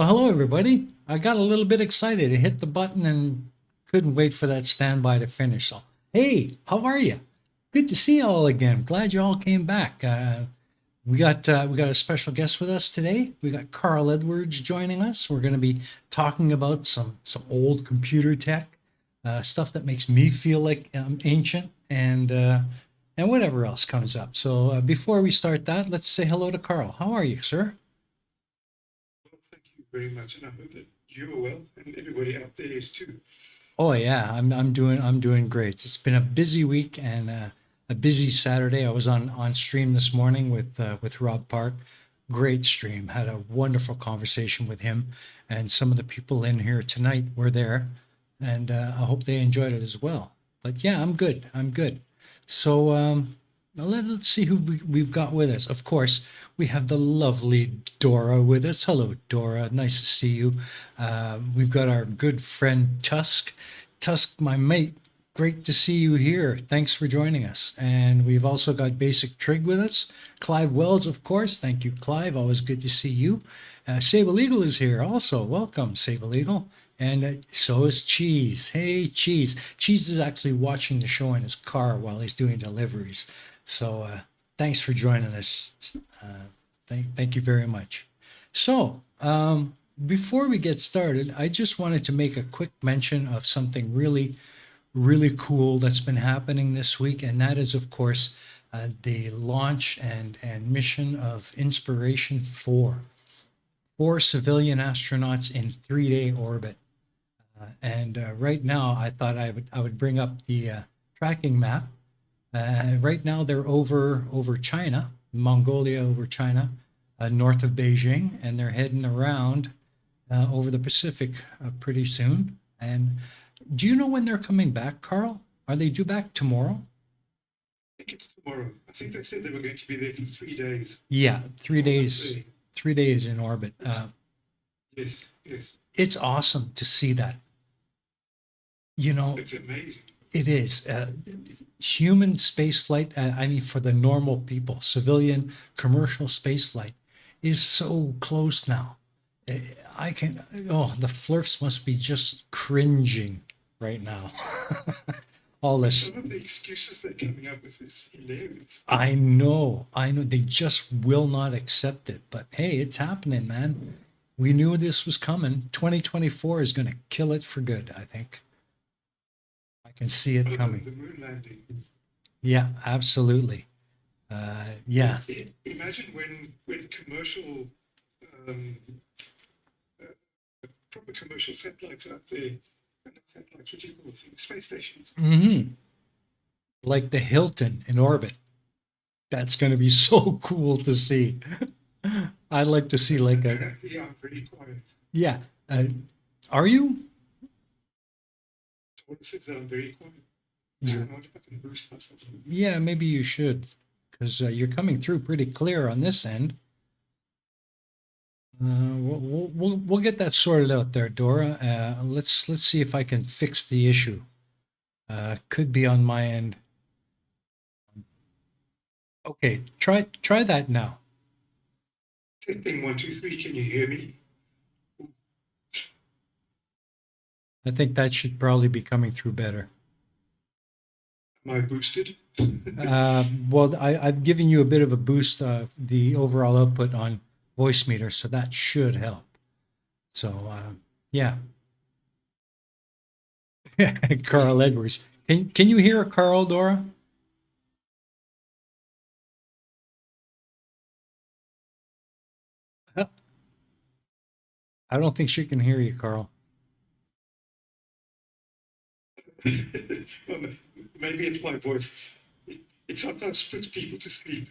Well, hello everybody. I got a little bit excited. I hit the button and couldn't wait for that standby to finish. So, hey, how are you? Good to see you all again. Glad you all came back. We got a special guest with us today. We got Carl Edwards joining us. We're going to be talking about some old computer tech, stuff that makes me feel like ancient, and whatever else comes up. So before we start that, let's say hello to Carl. How are you, sir? Well, thank you very much, and I hope that you're well and everybody out there is too. Oh yeah, I'm doing great. It's been a busy week and a busy Saturday. I was on stream this morning with Rob Park. Great stream. Had a wonderful conversation with him, and some of the people in here tonight were there, and I hope they enjoyed it as well. But yeah, I'm good. I'm good. So now let's see who we've got with us. Of course, we have the lovely Dora with us. Hello, Dora. Nice to see you. We've got our good friend Tusk. Tusk, my mate, great to see you here. Thanks for joining us. And we've also got Basic Trig with us. Clive Wells, of course. Thank you, Clive. Always good to see you. Sable Eagle is here also. Welcome, Sable Eagle. And so is Cheese. Hey, Cheese. Cheese is actually watching the show in his car while he's doing deliveries. So thanks for joining us. Thank you very much. So, before we get started, I just wanted to make a quick mention of something really cool that's been happening this week, and that is, of course, the launch and mission of Inspiration 4. Four civilian astronauts in 3-day orbit. And right now, I thought I would bring up the tracking map. Right now, they're over China, Mongolia over China, north of Beijing, and they're heading around over the Pacific pretty soon. And do you know when they're coming back, Carl? Are they due back tomorrow? I think it's tomorrow. I think they said they were going to be there for 3 days Yeah, three on the days, day. 3 days in orbit. Yes, yes. It's awesome to see that. You know, It's amazing. it is. Human spaceflight, I mean, for the normal people, civilian commercial spaceflight is so close now. Eh, I can, oh, the flirts must be just cringing right now. All this, Some of the excuses they're coming up with is hilarious. I know, they just will not accept it. But hey, it's happening, man. We knew this was coming. 2024 is going to kill it for good, I think. I can see it Oh, coming. the moon landing. Yeah, absolutely. Yeah. Imagine when commercial, um, proper commercial satellites out there, and not satellites, what do you call it? Space stations. Hmm. Like the Hilton in orbit. That's going to be so cool to see. I'd like to see like a, Apparently, I'm very quiet. yeah. Uh, are you? Taurus says that I'm very quiet. I You're, wonder if I can boost myself. yeah, maybe you should, because you're coming through pretty clear on this end. We'll get that sorted out there, Dora. Let's see if I can fix the issue. Could be on my end. Okay, try that now. Testing one, two, three. Can you hear me? I think that should probably be coming through better. Am I boosted? Well, I've given you a bit of a boost of the overall output on voice meter, so that should help. So, yeah, Carl Edwards. Can you hear Carl, Dora? Uh, I don't think she can hear you, Carl. Well, maybe it's my voice. It sometimes puts people to sleep.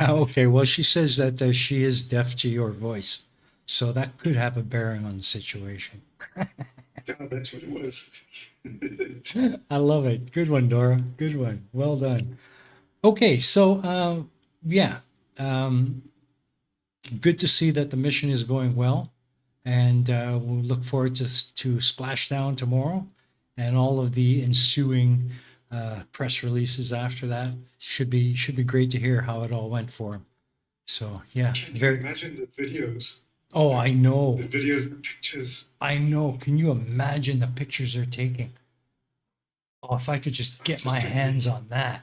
Okay, well, she says that she is deaf to your voice, so that could have a bearing on the situation. Yeah, that's what it was. I love it. Good one, Dora. Good one. Well done. Okay, so yeah, um, good to see that the mission is going well, and we'll look forward to Splashdown tomorrow, and all of the ensuing press releases after that. Should be great to hear how it all went for him. So yeah, Can you very. imagine the videos? Oh, I know. The videos, the pictures. I know. Can you imagine the pictures they're taking? Oh, if I could just It's get my just going to hands be on that.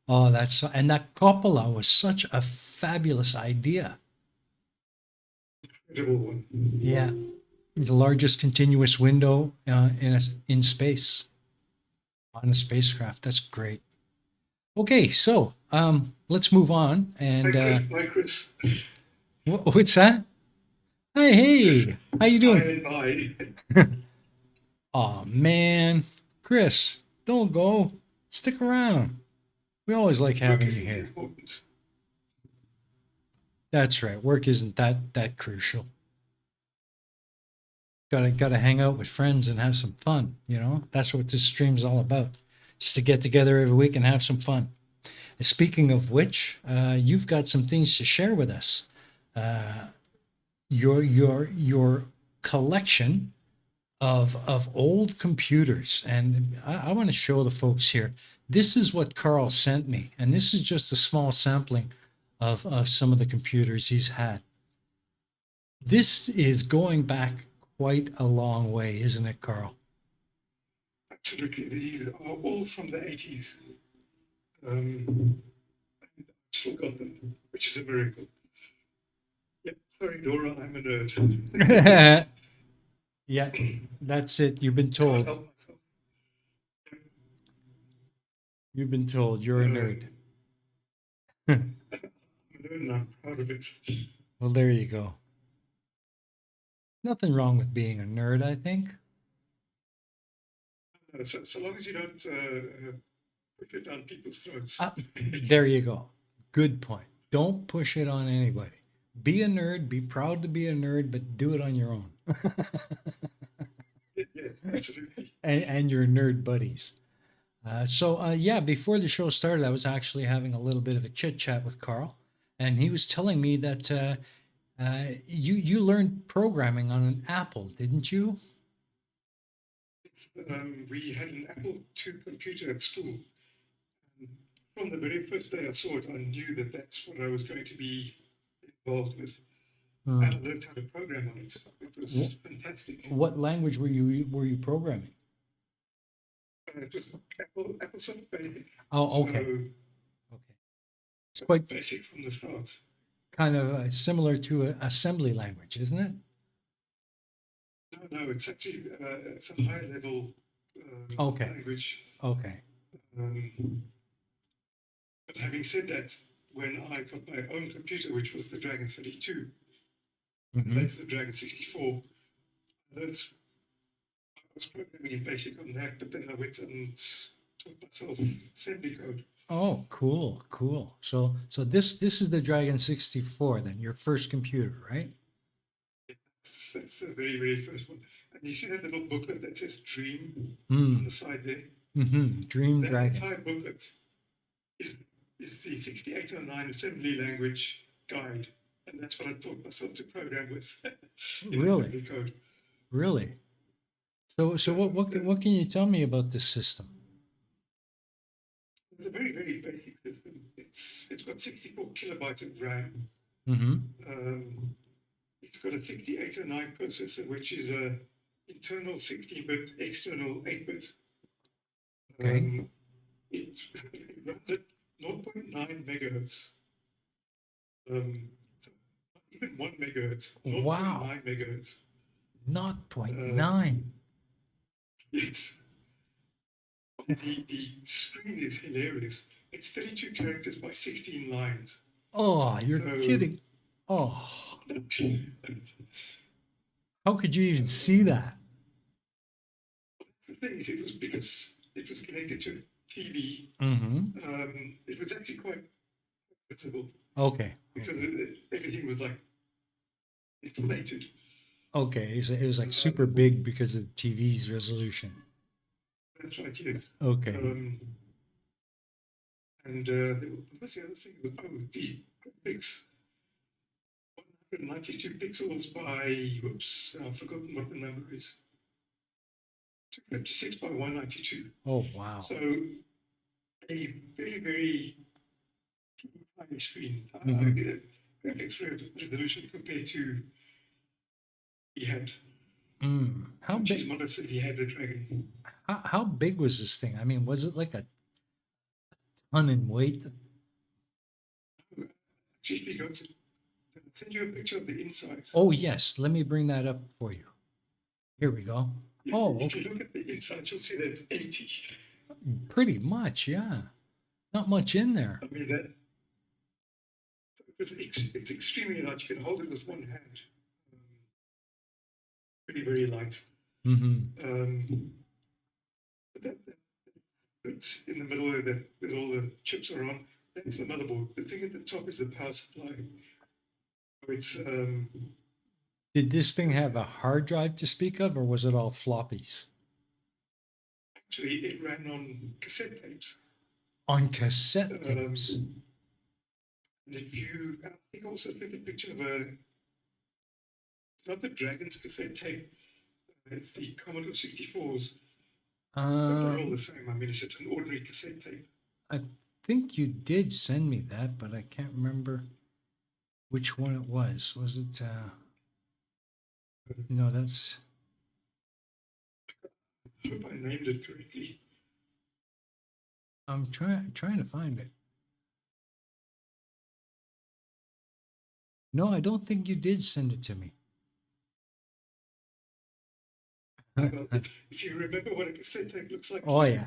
Oh, and that cupola was such a fabulous idea. an incredible one. Yeah, the largest continuous window in space on a spacecraft. That's great. Okay, so let's move on. Hi, And Chris. Bye, Chris. what's that? Hey, Chris, hey, how you hi doing? and bye. Oh man, Chris, don't go. Stick around. We always like Work having you isn't here. important. That's right. Work isn't that crucial. Gotta hang out with friends and have some fun. You know, that's what this stream's all about. Just to get together every week and have some fun. And speaking of which, you've got some things to share with us. Uh, your collection of old computers, and I want to show the folks here. This is what Carl sent me, and this is just a small sampling of some of the computers he's had. This is going back quite a long way, isn't it, Carl? Absolutely. These are all from the 80s. I've still got them, which is a miracle. Yep. Sorry, Dora, I'm a nerd. Yeah, that's it. You've been Can't told. help myself. You've been told you're a nerd. I'm a nerd and I'm proud of it. Well, there you go. Nothing wrong with being a nerd, I think. So long as you don't push it down people's throats. There you go. Good point. Don't push it on anybody. Be a nerd, be proud to be a nerd, but do it on your own. Yeah, absolutely. And your nerd buddies. Yeah, before the show started, I was actually having a little bit of a chit chat with Carl, and he was telling me that you learned programming on an Apple, didn't you? We had an Apple II computer at school. From the very first day I saw it, I knew that that's what I was going to be involved with. And I learned how to program on it. It was fantastic. What language were you programming? It was Apple Soft Basic. Oh, So okay. Okay. It's quite basic from the start. kind of similar to an assembly language, isn't it? No, it's actually it's a high level Okay. language. Okay. But having said that, when I got my own computer, which was the Dragon 32, and later the Dragon 64, I learned I was programming in BASIC on that, but then I went and taught myself assembly code. Oh, cool, cool. So this is the Dragon 64 then, your first computer, right? That's the very, very first one. And you see that little booklet that says Dream Mm. on the side there? Dream That Dragon. entire booklet is the 6809 assembly language guide. And that's what I taught myself to program with in Really? assembly code. Really? So what can you tell me about this system? It's a very, very basic system. It's got 64 kilobytes of RAM. Mm-hmm. It's got a 6809 processor, which is a internal 16-bit, external 8-bit. Okay. It runs at 0.9 megahertz. So not even 1 megahertz. 0.9 Wow. megahertz. Not 0.9. Yes. The screen is hilarious. It's 32 characters by 16 lines. Oh, you're So- kidding. Oh, how could you even see that? The thing is, it was because it was connected to TV. Mm-hmm. It was actually quite visible Okay. because everything was like inflated. Okay. It was like super big because of the TV's resolution. That's right, yes. Okay. And what's the other thing? The graphics. 192 pixels by, whoops, I've forgotten what the number is. 256 by 192. Oh, wow. So a very, very tiny screen. I Hmm. did a graphics resolution compared to he had. How big? Chismondo says he had the dragon. How big was this thing? I mean, was it like a ton in weight? Chief goes, I'll send you a picture of the insides. Oh yes, let me bring that up for you. Here we go. Oh, If okay. you look at the inside, you'll see that it's empty. Pretty much, yeah. Not much in there. I mean, that it's extremely light. You can hold it with one hand. Um, very, very light. Mm-hmm. But that's in the middle of that, where all the chips are on. That's the motherboard. The thing at the top is the power supply. It's Did this thing have a hard drive to speak of, or was it all floppies? actually it ran on cassette tapes. On cassette Um, tapes. and if you, I think I also sent a picture of a. It's not the Dragons cassette tape. It's the Commodore 64s. But they're all the Um, same. I mean, it's just an ordinary cassette tape. I think you did send me that, but I can't remember which one it was. Was it? No, that's. I hope I named it correctly. I'm trying to find it. No, I don't think you did send it to me. Well, if you remember what a cassette tape looks like, Oh yeah,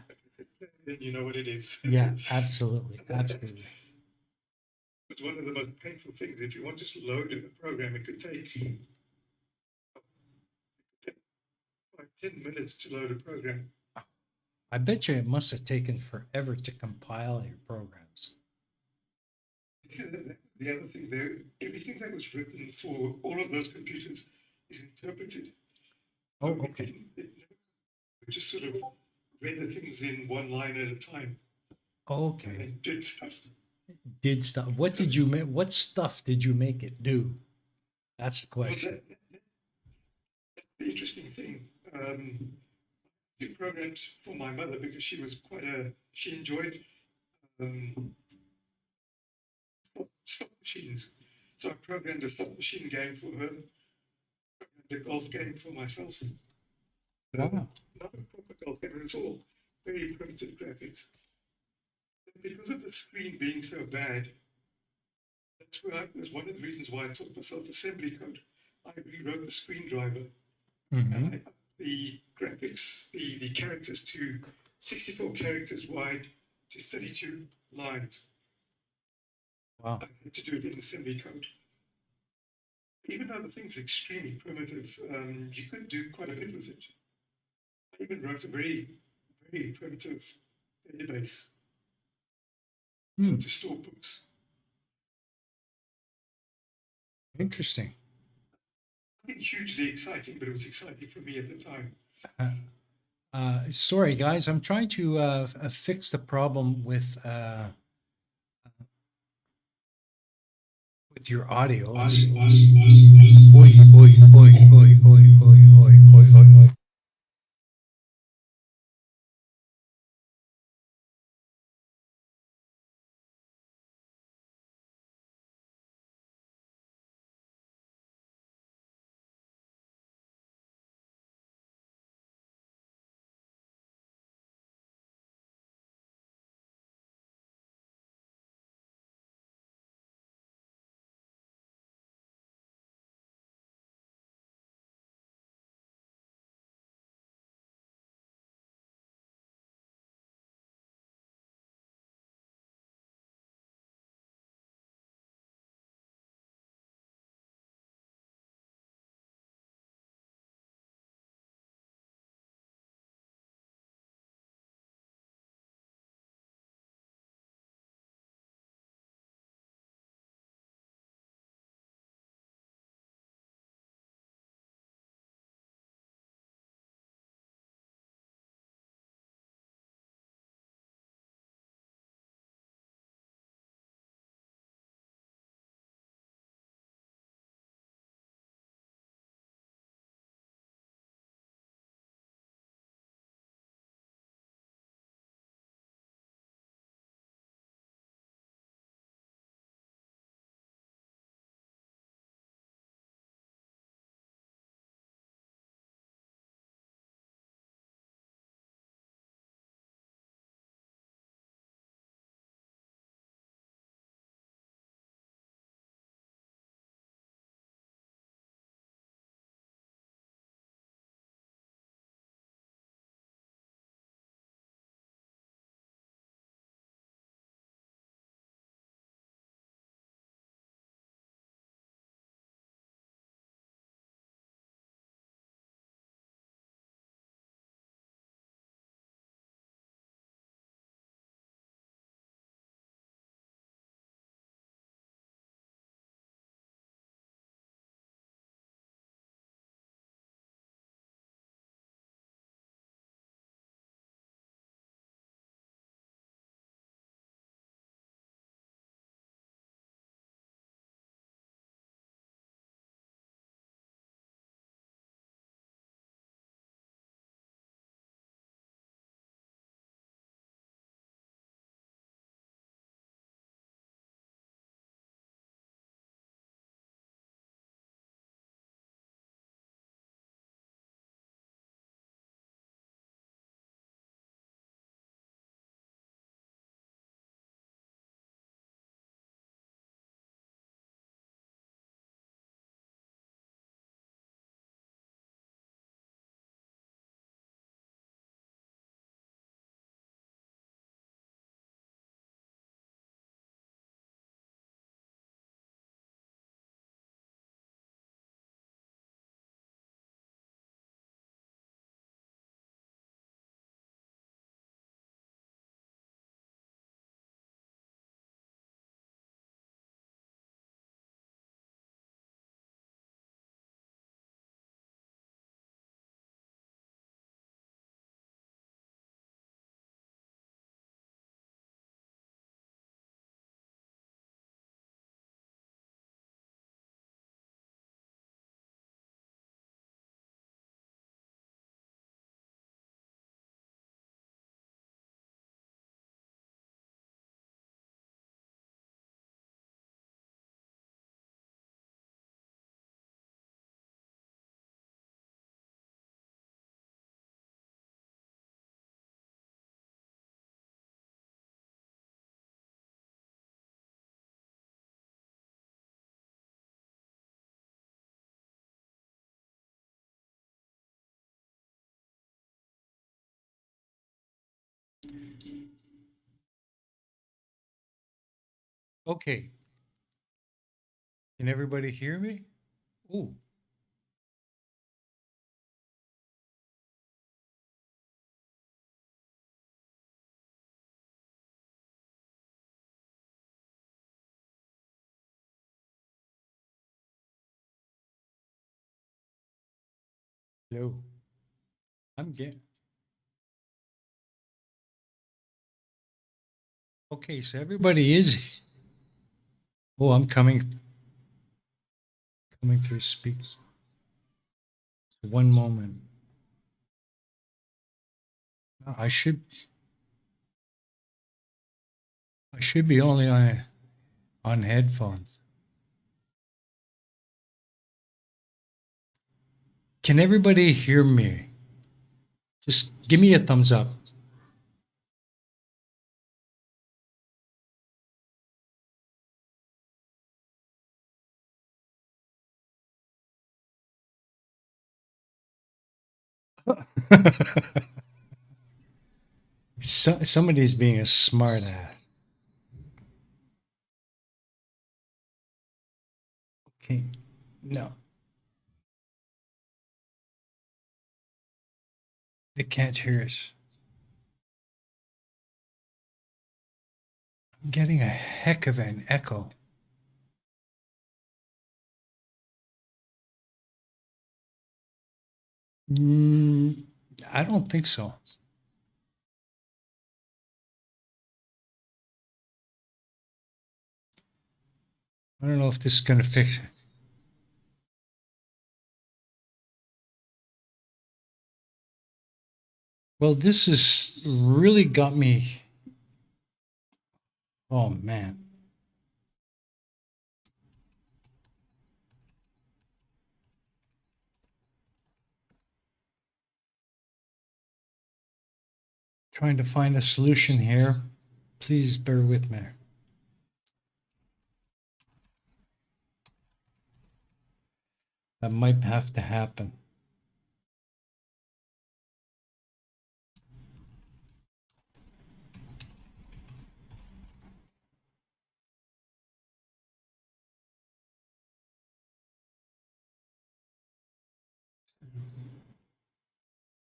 then you know what it is. yeah, absolutely, That absolutely. was one of the most painful things. If you want to load a program, it could take 5, 10 minutes to load a program. I bet you it must have taken forever to compile your programs. The other thing there, everything that was written for all of those computers is interpreted. Oh, So okay. it just sort of read the things in one line at a time and Okay. then did stuff. Did stuff. What So did you make? What stuff did you make it do? That's the well, question. that's the interesting thing. I did programs for my mother because she enjoyed um, stop machines. So I programmed a stop machine game for her, programmed a golf game for myself. Wow. Not a proper golf game, it was all very primitive graphics. And because of the screen being so bad, that's one of the reasons why I taught myself assembly code. I rewrote the screen driver and Mm-hmm. I upped the graphics, the characters to 64 characters wide to 32 lines. Wow. I had to do it in assembly code. Even though the thing's extremely primitive, you could do quite a bit with it. I even wrote a very, very primitive database Hmm. to store books. Interesting. Nothing hugely exciting, but it was exciting for me at the time. Uh, sorry, guys. I'm trying to fix the problem with your audio. Oi, oi, oi, oi, oi, oi, oi, oi, oi, oi. Okay. Can everybody hear me? Ooh. Hello. I'm getting. Okay, so everybody is. Oh, I'm coming through speaks. One moment. I should be only on headphones. Can everybody hear me? Just give me a thumbs up. Somebody's being a smart ass. Okay. No, they can't hear us. I'm getting a heck of an echo. Mm, I don't think so. I don't know if this is going to fix it. Well, this has really got me. Oh, man. Trying to find a solution here. Please bear with me. That might have to happen.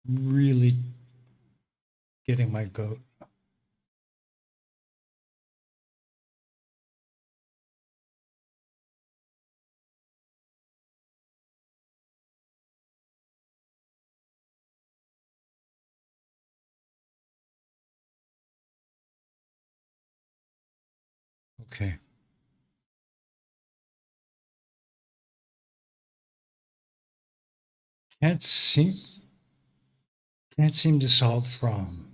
Really getting my goat. Okay. Can't seem can't seem to solve the problem.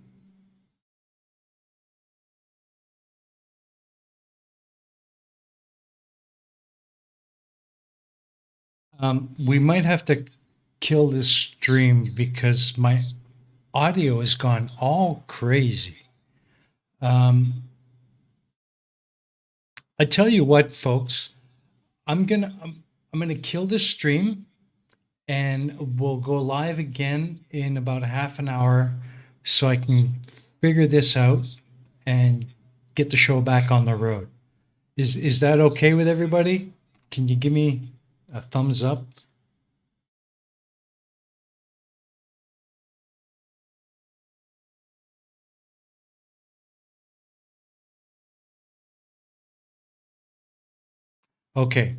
We might have to kill this stream because my audio has gone all crazy. I tell you what, folks, I'm gonna kill this stream and we'll go live again in about a half an hour so I can figure this out and get the show back on the road. Is that okay with everybody? Can you give me a thumbs up? Okay.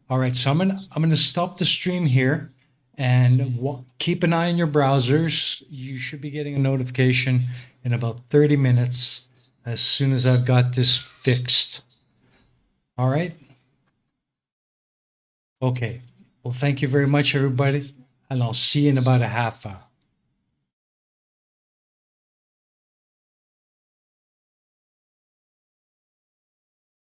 All right. So I'm gonna stop the stream here and keep an eye on your browsers. You should be getting a notification in about 30 minutes as soon as I've got this fixed. All right. Okay. Well, thank you very much, everybody, and I'll see you in about a half hour.